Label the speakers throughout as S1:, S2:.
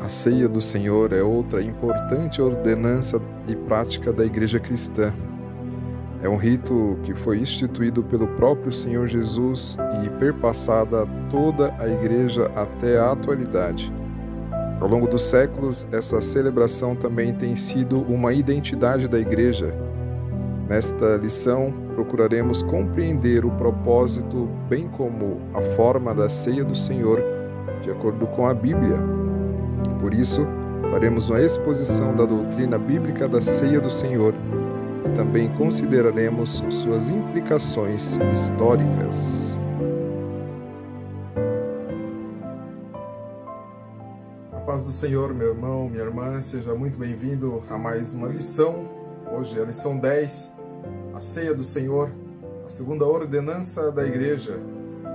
S1: A ceia do Senhor é outra importante ordenança e prática da Igreja cristã. É um rito que foi instituído pelo próprio Senhor Jesus e perpassada toda a Igreja até a atualidade. Ao longo dos séculos, essa celebração também tem sido uma identidade da Igreja. Nesta lição, procuraremos compreender o propósito, bem como a forma da ceia do Senhor, de acordo com a Bíblia. Por isso, faremos uma exposição da doutrina bíblica da ceia do Senhor e também consideraremos suas implicações históricas. A paz do Senhor, meu irmão, minha irmã, seja muito bem-vindo a mais uma lição. Hoje é a lição 10, a ceia do Senhor, a segunda ordenança da Igreja.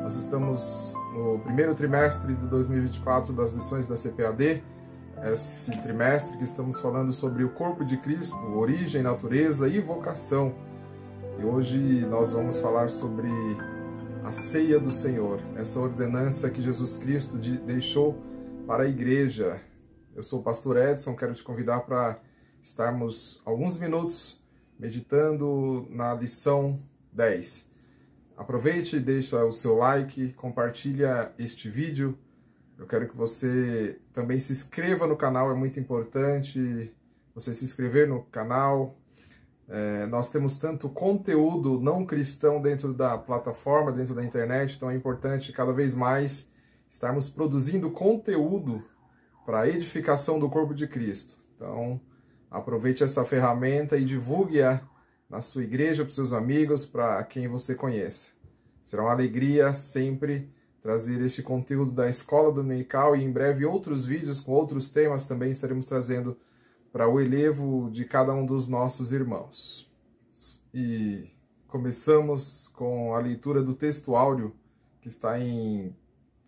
S1: Nós estamos no primeiro trimestre de 2024 das lições da CPAD, esse trimestre que estamos falando sobre o corpo de Cristo, origem, natureza e vocação. E hoje nós vamos falar sobre a ceia do Senhor, essa ordenança que Jesus Cristo deixou para a Igreja. Eu sou o pastor Edson, quero te convidar para estarmos alguns minutos meditando na lição 10. Aproveite e deixa o seu like, compartilha este vídeo. Eu quero que você também se inscreva no canal, é muito importante você se inscrever no canal. Nós temos tanto conteúdo não cristão dentro da plataforma, dentro da internet, então é importante cada vez mais estarmos produzindo conteúdo para a edificação do corpo de Cristo. Então, aproveite essa ferramenta e divulgue-a na sua igreja, para os seus amigos, para quem você conheça. Será uma alegria sempre trazer este conteúdo da Escola Dominical e em breve outros vídeos com outros temas também estaremos trazendo para o elevo de cada um dos nossos irmãos. E começamos com a leitura do texto áureo que está em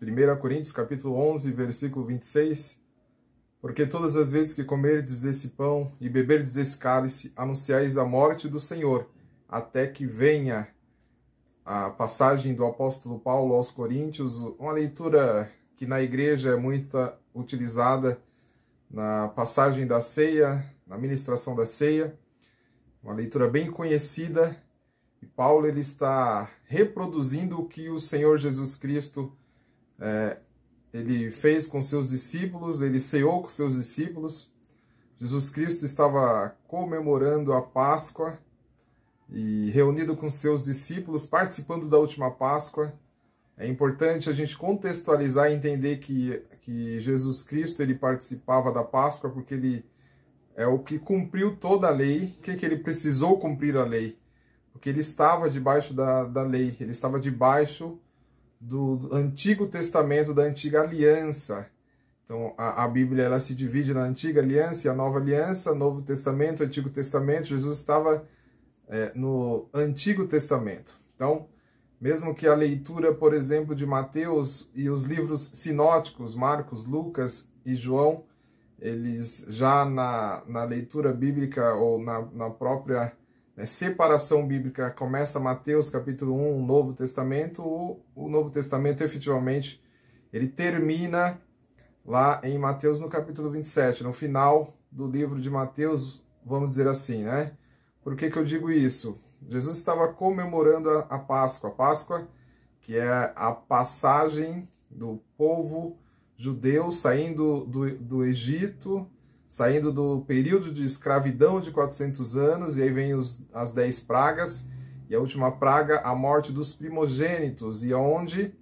S1: 1 Coríntios capítulo 11, versículo 26. Porque todas as vezes que comerdes esse pão e beberdes esse cálice, anunciais a morte do Senhor, até que venha. A passagem do apóstolo Paulo aos Coríntios, uma leitura que na igreja é muito utilizada na passagem da ceia, na ministração da ceia, uma leitura bem conhecida, e Paulo ele está reproduzindo o que o Senhor Jesus Cristo ele fez com seus discípulos, ele ceou com seus discípulos. Jesus Cristo estava comemorando a Páscoa, e reunido com seus discípulos, participando da última Páscoa. É importante a gente contextualizar e entender que Jesus Cristo ele participava da Páscoa porque ele é o que cumpriu toda a lei. Por que ele precisou cumprir a lei? Porque ele estava debaixo da lei, ele estava debaixo do Antigo Testamento, da Antiga Aliança. Então a Bíblia ela se divide na Antiga Aliança e a Nova Aliança, Novo Testamento, Antigo Testamento. Jesus estava no Antigo Testamento. Então, mesmo que a leitura, por exemplo, de Mateus e os livros sinóticos, Marcos, Lucas e João, eles já na leitura bíblica ou na própria separação bíblica, começa Mateus capítulo 1, o Novo Testamento, o Novo Testamento efetivamente ele termina lá em Mateus no capítulo 27, no final do livro de Mateus, vamos dizer assim, né? Por que eu digo isso? Jesus estava comemorando a Páscoa, que é a passagem do povo judeu saindo do Egito, saindo do período de escravidão de 400 anos, e aí vem as 10 pragas, e a última praga, a morte dos primogênitos, e onde,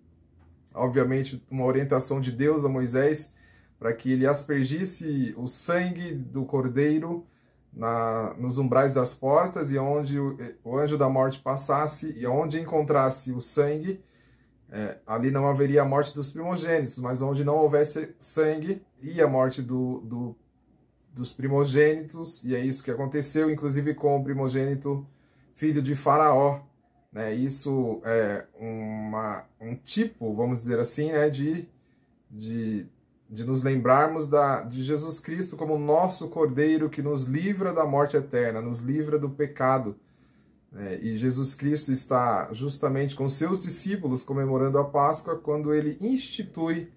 S1: obviamente, uma orientação de Deus a Moisés, para que ele aspergisse o sangue do cordeiro nos umbrais das portas, e onde o anjo da morte passasse, e onde encontrasse o sangue, ali não haveria a morte dos primogênitos, mas onde não houvesse sangue, ia a morte dos primogênitos, e é isso que aconteceu, inclusive com o primogênito filho de Faraó. Isso é um tipo, vamos dizer assim, de nos lembrarmos de Jesus Cristo como nosso Cordeiro que nos livra da morte eterna, nos livra do pecado. E Jesus Cristo está justamente com seus discípulos comemorando a Páscoa quando ele institui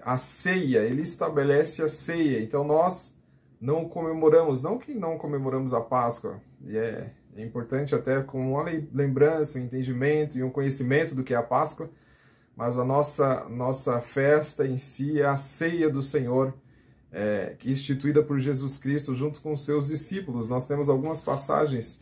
S1: a ceia, ele estabelece a ceia. Então nós não comemoramos, não que não comemoramos a Páscoa, e é importante até com uma lembrança, um entendimento e um conhecimento do que é a Páscoa, mas a nossa festa em si é a ceia do Senhor, que é instituída por Jesus Cristo junto com os seus discípulos. Nós temos algumas passagens,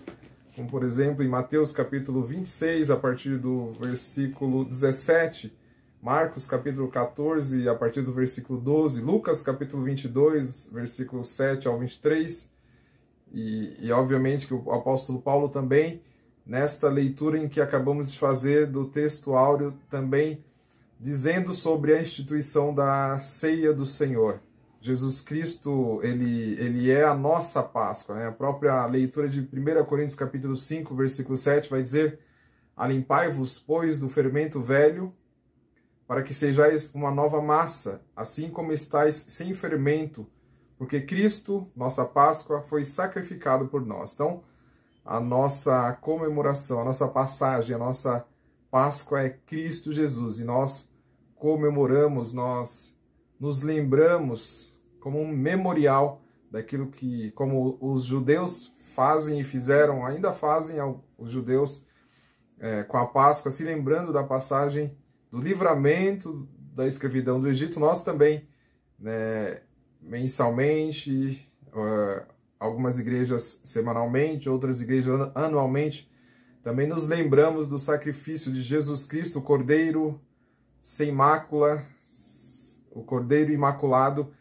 S1: como por exemplo em Mateus capítulo 26, a partir do versículo 17, Marcos capítulo 14, a partir do versículo 12, Lucas capítulo 22, versículo 7 ao 23, e obviamente que o apóstolo Paulo também, nesta leitura em que acabamos de fazer do texto áureo, também dizendo sobre a instituição da ceia do Senhor. Jesus Cristo, ele é a nossa Páscoa, né? A própria leitura de 1 Coríntios capítulo 5, versículo 7 vai dizer: alimpai-vos, pois, do fermento velho, para que sejais uma nova massa, assim como estáis sem fermento, porque Cristo, nossa Páscoa, foi sacrificado por nós. Então, a nossa comemoração, a nossa passagem, a nossa Páscoa é Cristo Jesus, e nós comemoramos, nós nos lembramos como um memorial daquilo que, como os judeus fazem e fizeram, ainda fazem os judeus com a Páscoa, se lembrando da passagem do livramento da escravidão do Egito. Nós também, né, mensalmente, algumas igrejas semanalmente, outras igrejas anualmente, também nos lembramos do sacrifício de Jesus Cristo, o Cordeiro sem mácula, o Cordeiro imaculado,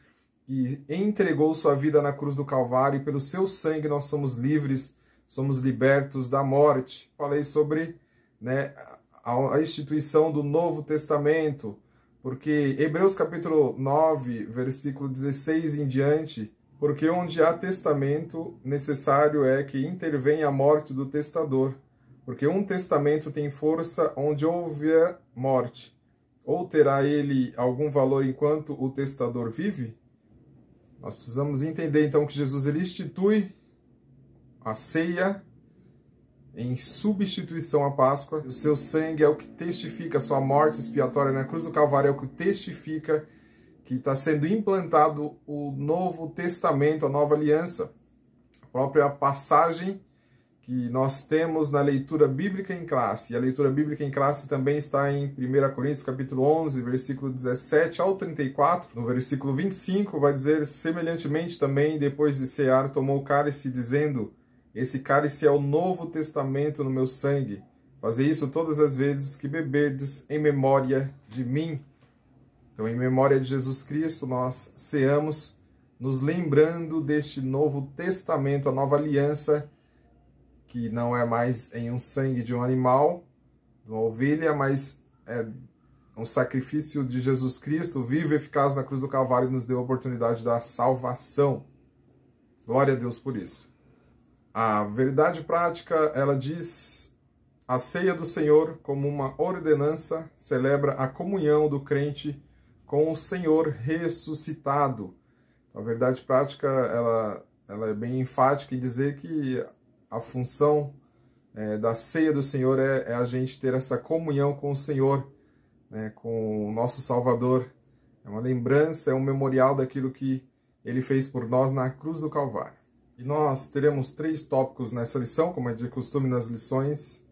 S1: que entregou sua vida na cruz do Calvário, e pelo seu sangue nós somos livres, somos libertos da morte. Falei sobre, né, a instituição do Novo Testamento, porque Hebreus capítulo 9, versículo 16 em diante, porque onde há testamento, necessário é que intervenha a morte do testador, porque um testamento tem força onde houver morte. Ou terá ele algum valor enquanto o testador vive? Nós precisamos entender então que Jesus ele institui a ceia em substituição à Páscoa. O seu sangue é o que testifica a sua morte expiatória na cruz do Calvário, é o que testifica que está sendo implantado o Novo Testamento, a nova aliança. A própria passagem que nós temos na leitura bíblica em classe. E a leitura bíblica em classe também está em 1 Coríntios capítulo 11, versículo 17 ao 34. No versículo 25 vai dizer: semelhantemente também, depois de cear, tomou o cálice, dizendo: esse cálice é o novo testamento no meu sangue. Fazei isso todas as vezes que beberdes em memória de mim. Então, em memória de Jesus Cristo, nós ceamos, nos lembrando deste novo testamento, a nova aliança, que não é mais em um sangue de um animal, de uma ovelha, mas é um sacrifício de Jesus Cristo, vivo e eficaz na cruz do Calvário, que nos deu a oportunidade da salvação. Glória a Deus por isso. A verdade prática, ela diz: a ceia do Senhor, como uma ordenança, celebra a comunhão do crente com o Senhor ressuscitado. A verdade prática, ela é bem enfática em dizer que a função da ceia do Senhor é a gente ter essa comunhão com o Senhor, né, com o nosso Salvador. É uma lembrança, é um memorial daquilo que Ele fez por nós na cruz do Calvário. E nós teremos 3 tópicos nessa lição, como é de costume nas lições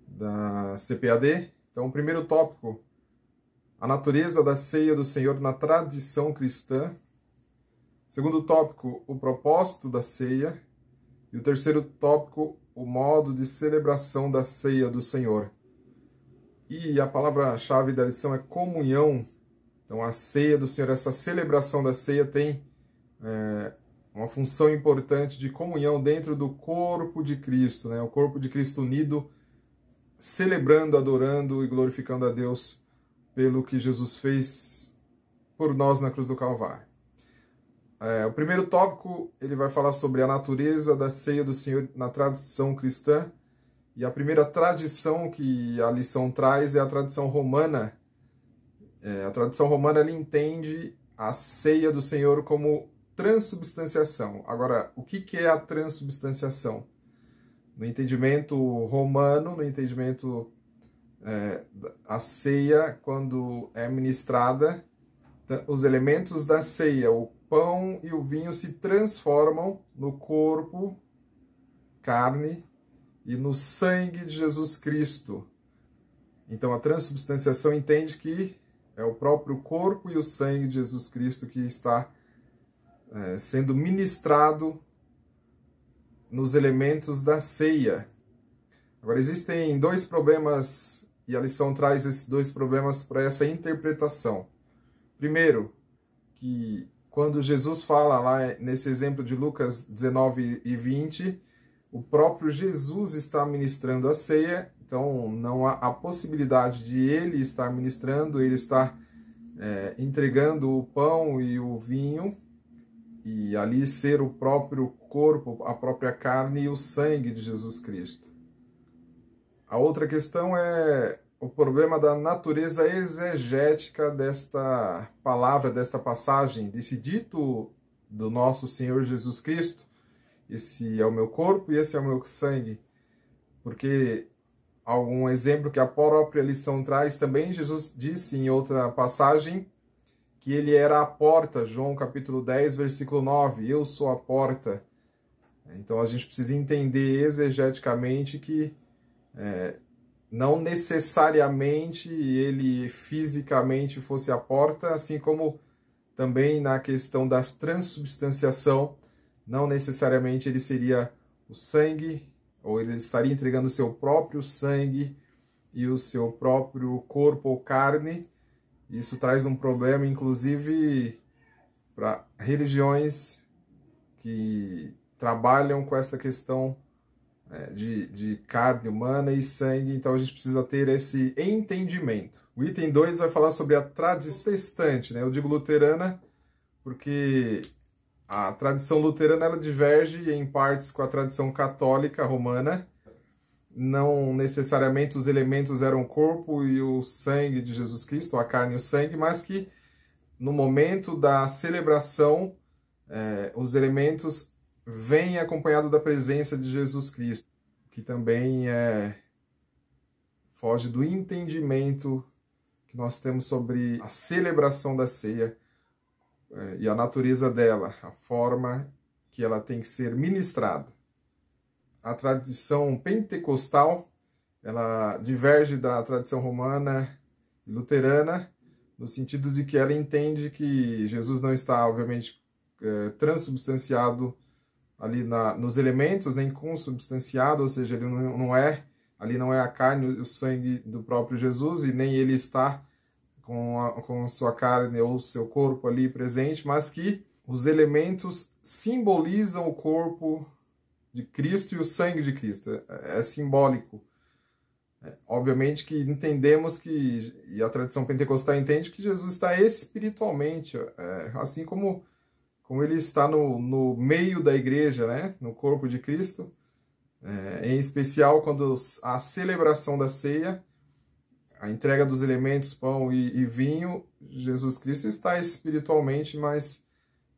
S1: da CPAD. Então, o primeiro tópico: a natureza da ceia do Senhor na tradição cristã. Segundo tópico: o propósito da ceia. E o terceiro tópico: o modo de celebração da ceia do Senhor. E a palavra-chave da lição é comunhão. Então, a ceia do Senhor, essa celebração da ceia tem uma função importante de comunhão dentro do corpo de Cristo, né? O corpo de Cristo unido, celebrando, adorando e glorificando a Deus pelo que Jesus fez por nós na cruz do Calvário. O primeiro tópico, ele vai falar sobre a natureza da ceia do Senhor na tradição cristã. E a primeira tradição que a lição traz é a tradição romana. A tradição romana, ela entende a ceia do Senhor como transubstanciação. Agora, o que é a transubstanciação? No entendimento romano, no entendimento a ceia, quando é ministrada, os elementos da ceia, o pão e o vinho, se transformam no corpo, carne e no sangue de Jesus Cristo. Então a transubstanciação entende que é o próprio corpo e o sangue de Jesus Cristo que está sendo ministrado nos elementos da ceia. Agora, existem dois problemas, e a lição traz esses dois problemas para essa interpretação. Primeiro, que quando Jesus fala lá nesse exemplo de Lucas 19 e 20, o próprio Jesus está ministrando a ceia, então não há a possibilidade de ele estar ministrando, ele está entregando o pão e o vinho, e ali ser o próprio corpo, a própria carne e o sangue de Jesus Cristo. A outra questão é o problema da natureza exegética desta palavra, desta passagem, desse dito do nosso Senhor Jesus Cristo. Esse é o meu corpo e esse é o meu sangue. Porque algum exemplo que a própria lição traz também, Jesus disse em outra passagem que ele era a porta, João capítulo 10, versículo 9, eu sou a porta. Então a gente precisa entender exegeticamente que não necessariamente ele fisicamente fosse a porta, assim como também na questão da transubstanciação, não necessariamente ele seria o sangue, ou ele estaria entregando o seu próprio sangue e o seu próprio corpo ou carne. Isso traz um problema, inclusive, para religiões que trabalham com essa questão de carne humana e sangue, então a gente precisa ter esse entendimento. O item 2 vai falar sobre a tradição protestante, né? Eu digo luterana porque a tradição luterana ela diverge em partes com a tradição católica romana. Não necessariamente os elementos eram o corpo e o sangue de Jesus Cristo, a carne e o sangue, mas que no momento da celebração os elementos vêm acompanhado da presença de Jesus Cristo, que também foge do entendimento que nós temos sobre a celebração da ceia e a natureza dela, a forma que ela tem que ser ministrada. A tradição pentecostal, ela diverge da tradição romana e luterana, no sentido de que ela entende que Jesus não está, obviamente, transubstanciado ali nos elementos, nem consubstanciado, ou seja, ele ali não é a carne e o sangue do próprio Jesus, e nem ele está com a sua carne ou seu corpo ali presente, mas que os elementos simbolizam o corpo de Cristo e o sangue de Cristo. É simbólico. Obviamente que entendemos que, e a tradição pentecostal entende que Jesus está espiritualmente, assim como ele está no meio da igreja, né? No corpo de Cristo, em especial quando a celebração da ceia, a entrega dos elementos, pão e vinho, Jesus Cristo está espiritualmente, mas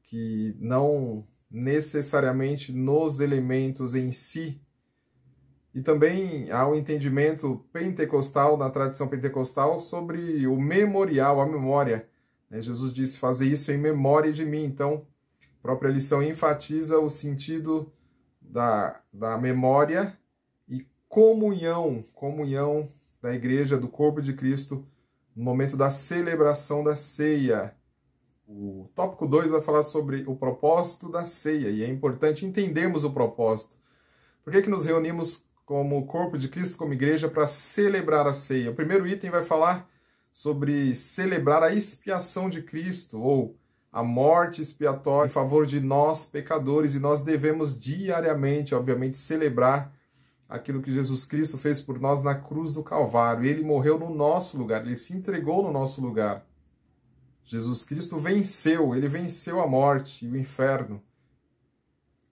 S1: que não necessariamente nos elementos em si. E também há um entendimento pentecostal, na tradição pentecostal, sobre o memorial, a memória. Jesus disse, fazer isso em memória de mim. Então, a própria lição enfatiza o sentido da memória e comunhão da igreja, do corpo de Cristo, no momento da celebração da ceia. O tópico 2 vai falar sobre o propósito da ceia, e é importante entendermos o propósito. Por que nos reunimos como corpo de Cristo, como igreja, para celebrar a ceia? O primeiro item vai falar sobre celebrar a expiação de Cristo, ou a morte expiatória em favor de nós, pecadores, e nós devemos diariamente, obviamente, celebrar aquilo que Jesus Cristo fez por nós na cruz do Calvário. Ele morreu no nosso lugar, ele se entregou no nosso lugar. Jesus Cristo venceu, ele venceu a morte e o inferno.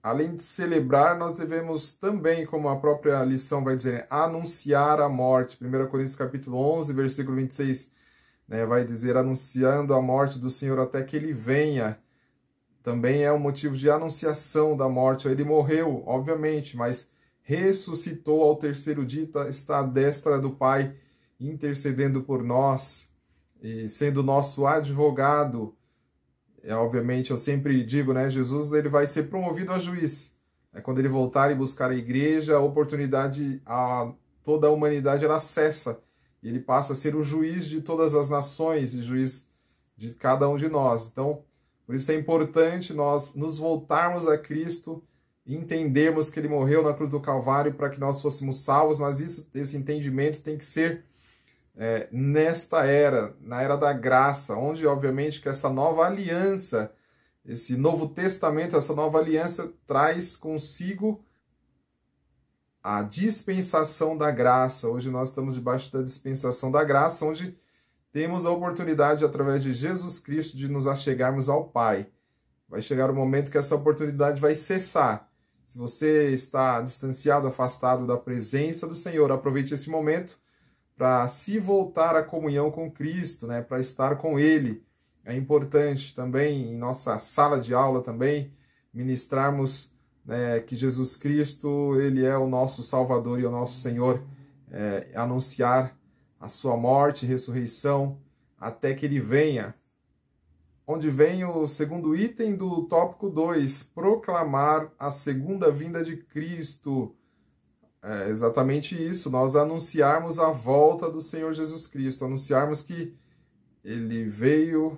S1: Além de celebrar, nós devemos também, como a própria lição vai dizer, anunciar a morte. 1 Coríntios capítulo 11, versículo 26, vai dizer, anunciando a morte do Senhor até que ele venha. Também é um motivo de anunciação da morte. Ele morreu, obviamente, mas ressuscitou ao terceiro dia, está à destra do Pai, intercedendo por nós. e sendo nosso advogado, obviamente eu sempre digo, né, Jesus ele vai ser promovido a juiz. Quando ele voltar e buscar a igreja, a oportunidade a toda a humanidade ela cessa. E ele passa a ser o juiz de todas as nações e juiz de cada um de nós. Então, por isso é importante nós nos voltarmos a Cristo e entendermos que ele morreu na cruz do Calvário para que nós fôssemos salvos, mas esse entendimento tem que ser nesta era, na era da graça, onde obviamente que essa nova aliança, esse Novo Testamento, essa nova aliança traz consigo a dispensação da graça. Hoje nós estamos debaixo da dispensação da graça, onde temos a oportunidade, através de Jesus Cristo, de nos achegarmos ao Pai. Vai chegar o momento que essa oportunidade vai cessar. Se você está distanciado, afastado da presença do Senhor, aproveite esse momento para se voltar à comunhão com Cristo, né? Para estar com Ele. É importante também, em nossa sala de aula também, ministrarmos que Jesus Cristo, Ele é o nosso Salvador e o nosso Senhor, anunciar a sua morte e ressurreição até que Ele venha. Onde vem o segundo item do tópico 2, proclamar a segunda vinda de Cristo. É exatamente isso, nós anunciarmos a volta do Senhor Jesus Cristo, anunciarmos que Ele veio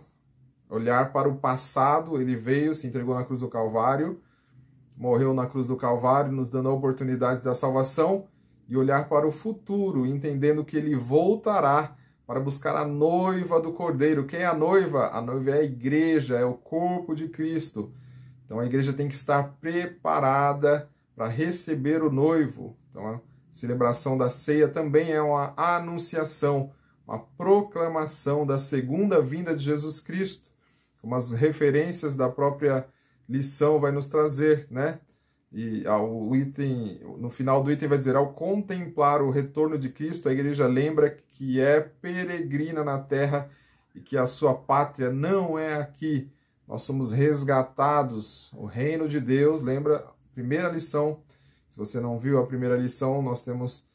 S1: olhar para o passado, Ele veio, se entregou na cruz do Calvário, morreu na cruz do Calvário, nos dando a oportunidade da salvação, e olhar para o futuro, entendendo que Ele voltará para buscar a noiva do Cordeiro. Quem é a noiva? A noiva é a igreja, é o corpo de Cristo. Então a igreja tem que estar preparada para receber o noivo. Então a celebração da ceia também é uma anunciação, uma proclamação da segunda vinda de Jesus Cristo, como as referências da própria lição vai nos trazer, né? E no final do item vai dizer, ao contemplar o retorno de Cristo, a igreja lembra que é peregrina na terra e que a sua pátria não é aqui. Nós somos resgatados, o reino de Deus, lembra? Primeira lição, se você não viu a primeira lição, nós temos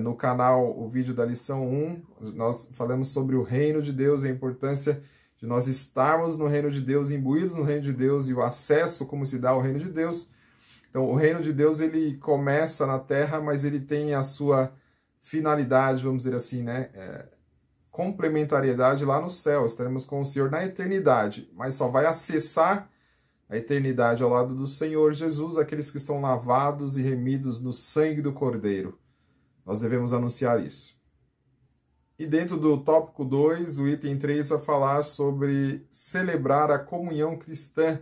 S1: no canal o vídeo da lição 1, nós falamos sobre o reino de Deus, a importância de nós estarmos no reino de Deus, imbuídos no reino de Deus e o acesso como se dá ao reino de Deus. Então, o reino de Deus, ele começa na terra, mas ele tem a sua finalidade, vamos dizer assim, né? Complementariedade lá no céu. Estaremos com o Senhor na eternidade, mas só vai acessar a eternidade ao lado do Senhor Jesus, aqueles que estão lavados e remidos no sangue do Cordeiro. Nós devemos anunciar isso. E dentro do tópico 2, o item 3 vai falar sobre celebrar a comunhão cristã.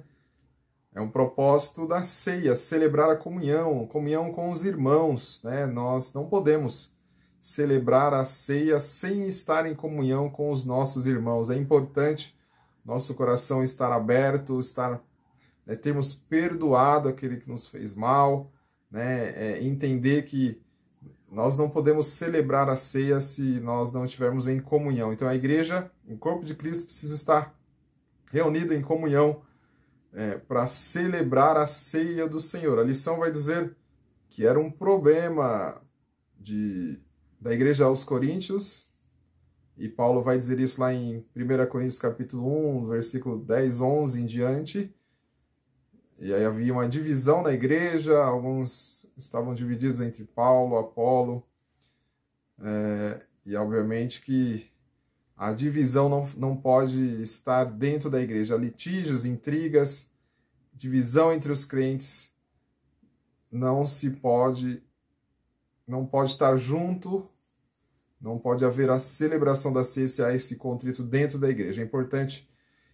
S1: É um propósito da ceia, celebrar a comunhão com os irmãos, né? Nós não podemos celebrar a ceia sem estar em comunhão com os nossos irmãos. É importante nosso coração estar aberto, termos perdoado aquele que nos fez mal, né? Entender que nós não podemos celebrar a ceia se nós não estivermos em comunhão. Então a igreja, o corpo de Cristo, precisa estar reunido em comunhão para celebrar a ceia do Senhor. A lição vai dizer que era um problema da igreja aos Coríntios, e Paulo vai dizer isso lá em 1 Coríntios capítulo 1, versículo 10, 11 em diante. E aí havia uma divisão na igreja, alguns estavam divididos entre Paulo, Apolo, e obviamente que a divisão não pode estar dentro da igreja. Litígios, intrigas, divisão entre os crentes não pode estar junto, não pode haver a celebração da ceia se há esse contrito dentro da igreja. É importante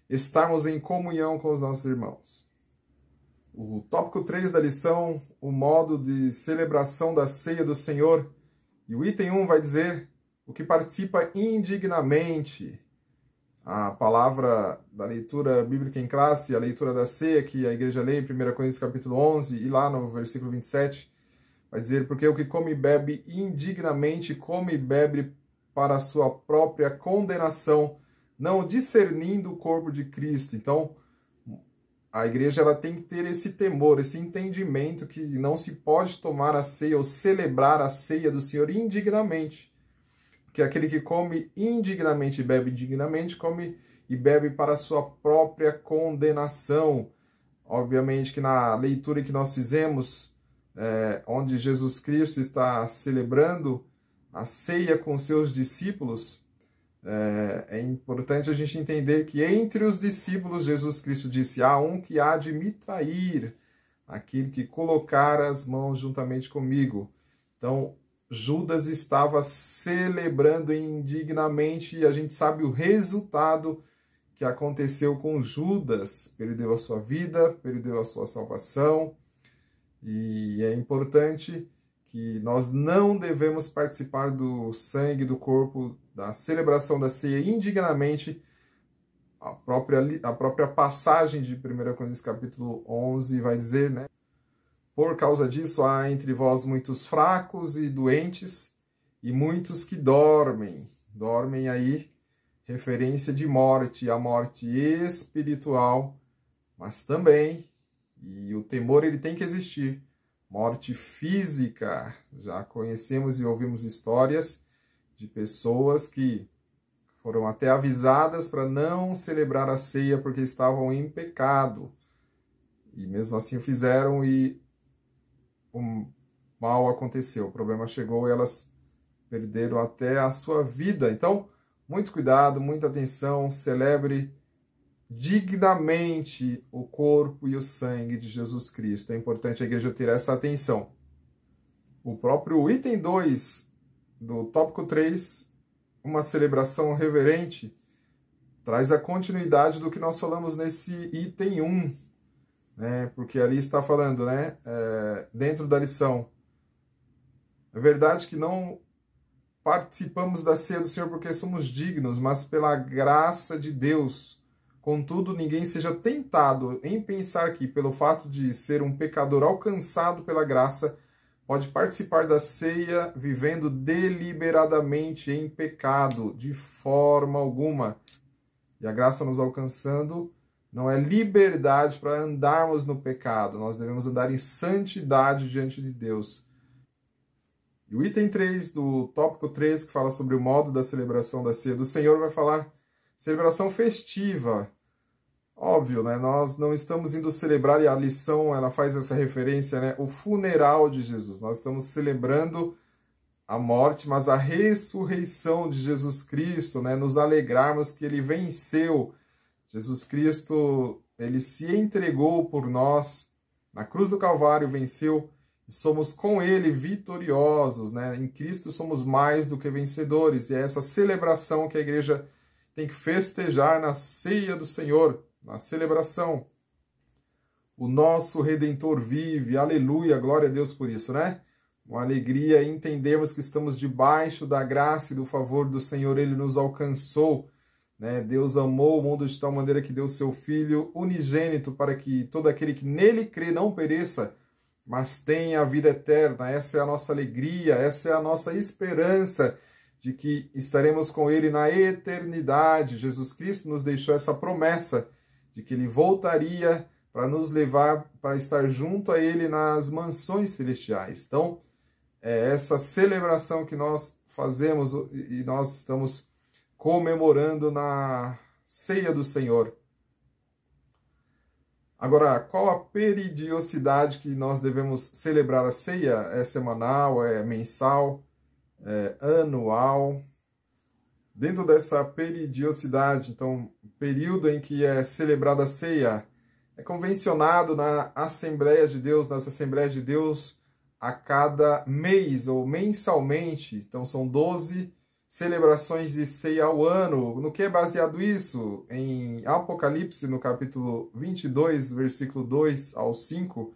S1: estarmos em comunhão com os nossos irmãos. O tópico 3 da lição, o modo de celebração da ceia do Senhor. E o item 1 vai dizer o que participa indignamente. A palavra da leitura bíblica em classe, a leitura da ceia, que a igreja lê em 1 Coríntios capítulo 11, e lá no versículo 27, vai dizer, porque o que come e bebe indignamente, come e bebe para a sua própria condenação, não discernindo o corpo de Cristo. Então, a igreja ela tem que ter esse temor, esse entendimento que não se pode tomar a ceia ou celebrar a ceia do Senhor indignamente. Porque aquele que come indignamente e bebe indignamente, come e bebe para a sua própria condenação. Obviamente que na leitura que nós fizemos, onde Jesus Cristo está celebrando a ceia com seus discípulos, é importante a gente entender que entre os discípulos Jesus Cristo disse: há um que há de me trair, aquele que colocar as mãos juntamente comigo. Então, Judas estava celebrando indignamente e a gente sabe o resultado que aconteceu com Judas. Perdeu a sua vida, perdeu a sua salvação. E é importante que nós não devemos participar do sangue, do corpo, da celebração da ceia indignamente. A própria passagem de 1 Coríntios capítulo 11 vai dizer, né? Por causa disso, há entre vós muitos fracos e doentes, e muitos que dormem. Dormem aí, referência de morte, a morte espiritual, mas também, e o temor ele tem que existir, morte física. Já conhecemos e ouvimos histórias de pessoas que foram até avisadas para não celebrar a ceia porque estavam em pecado. E mesmo assim o fizeram e o mal aconteceu, o problema chegou e elas perderam até a sua vida. Então, muito cuidado, muita atenção, celebre dignamente o corpo e o sangue de Jesus Cristo. É importante a igreja ter essa atenção. O próprio item 2 do tópico 3, uma celebração reverente, traz a continuidade do que nós falamos nesse item 1, né? Porque ali está falando, né, dentro da lição, é verdade que não participamos da ceia do Senhor porque somos dignos, mas pela graça de Deus. Contudo, ninguém seja tentado em pensar que, pelo fato de ser um pecador alcançado pela graça, pode participar da ceia vivendo deliberadamente em pecado, de forma alguma. E a graça nos alcançando não é liberdade para andarmos no pecado. Nós devemos andar em santidade diante de Deus. E o item 3 do tópico 3, que fala sobre o modo da celebração da ceia do Senhor, vai falar celebração festiva. Óbvio, né? Nós não estamos indo celebrar, e a lição ela faz essa referência, né? O funeral de Jesus. Nós estamos celebrando a morte, mas a ressurreição de Jesus Cristo, né? Nos alegrarmos que ele venceu. Jesus Cristo, ele se entregou por nós, na cruz do Calvário venceu, e somos com ele vitoriosos, né? Em Cristo somos mais do que vencedores, e é essa celebração que a igreja tem que festejar na ceia do Senhor, na celebração. O nosso Redentor vive, aleluia, glória a Deus por isso, né? Uma alegria entendermos que estamos debaixo da graça e do favor do Senhor, ele nos alcançou, né? Deus amou o mundo de tal maneira que deu seu Filho unigênito para que todo aquele que nele crê não pereça, mas tenha a vida eterna. Essa é a nossa alegria, essa é a nossa esperança de que estaremos com ele na eternidade. Jesus Cristo nos deixou essa promessa de que ele voltaria para nos levar para estar junto a ele nas mansões celestiais. Então, é essa celebração que nós fazemos e nós estamos comemorando na ceia do Senhor. Agora, qual a periodicidade que nós devemos celebrar a ceia? É semanal, é mensal, é anual? Dentro dessa periodicidade, então, o período em que é celebrada a ceia, é convencionado na Assembleia de Deus, nas Assembleias de Deus, a cada mês ou mensalmente. Então, são 12 celebrações de ceia ao ano. No que é baseado isso? Em Apocalipse, no capítulo 22, versículo 2 ao 5,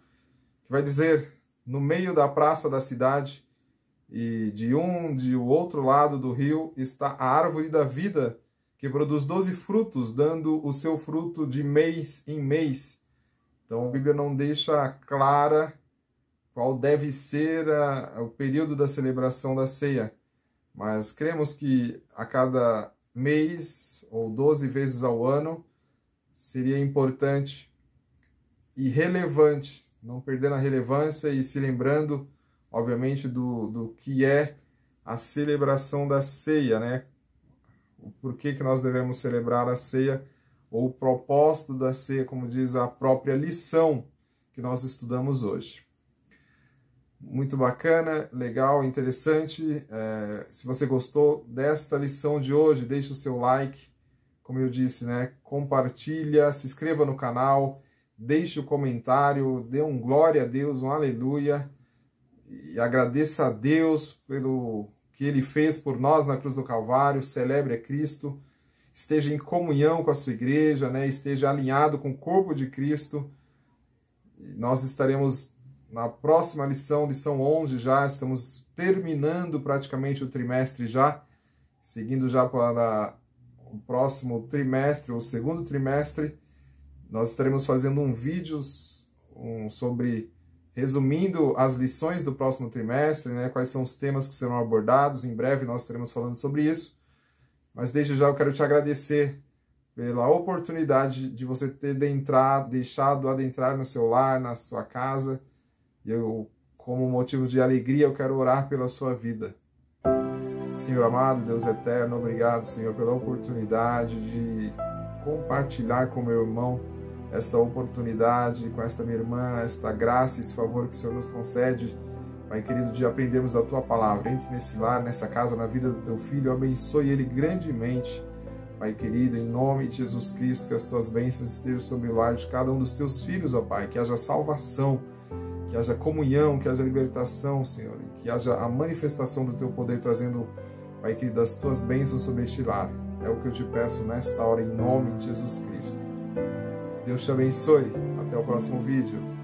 S1: que vai dizer, no meio da praça da cidade, e de o outro lado do rio, está a árvore da vida, que produz 12 frutos, dando o seu fruto de mês em mês. Então, a Bíblia não deixa clara qual deve ser o período da celebração da ceia. Mas cremos que a cada mês, ou 12 vezes ao ano, seria importante e relevante, não perdendo a relevância e se lembrando, obviamente, do que é a celebração da ceia, né? O porquê que nós devemos celebrar a ceia, ou o propósito da ceia, como diz a própria lição que nós estudamos hoje. Muito bacana, legal, interessante. Se você gostou desta lição de hoje, deixe o seu like, como eu disse, né? Compartilha, se inscreva no canal, deixe o comentário, dê um glória a Deus, um aleluia, e agradeça a Deus pelo que Ele fez por nós na cruz do Calvário, celebre a Cristo, esteja em comunhão com a sua igreja, né? Esteja alinhado com o corpo de Cristo. E nós estaremos na próxima lição, lição 11 já, estamos terminando praticamente o trimestre já, seguindo já para o próximo trimestre, o segundo trimestre. Nós estaremos fazendo um vídeo resumindo as lições do próximo trimestre, né? Quais são os temas que serão abordados. Em breve nós estaremos falando sobre isso. Mas desde já eu quero te agradecer pela oportunidade de você ter deixado adentrar no seu lar, na sua casa. E eu, como motivo de alegria, eu quero orar pela sua vida. Senhor amado, Deus eterno, obrigado, Senhor, pela oportunidade de compartilhar com meu irmão esta oportunidade, com esta minha irmã, esta graça, esse favor que o Senhor nos concede, Pai querido, de aprendermos da Tua Palavra. Entre nesse lar, nessa casa, na vida do Teu Filho, abençoe ele grandemente, Pai querido, em nome de Jesus Cristo, que as Tuas bênçãos estejam sobre o lar de cada um dos Teus filhos, ó Pai, que haja salvação, que haja comunhão, que haja libertação, Senhor, e que haja a manifestação do Teu poder, trazendo, Pai querido, as Tuas bênçãos sobre este lar. É o que eu te peço nesta hora, em nome de Jesus Cristo. Deus te abençoe. Até o próximo vídeo.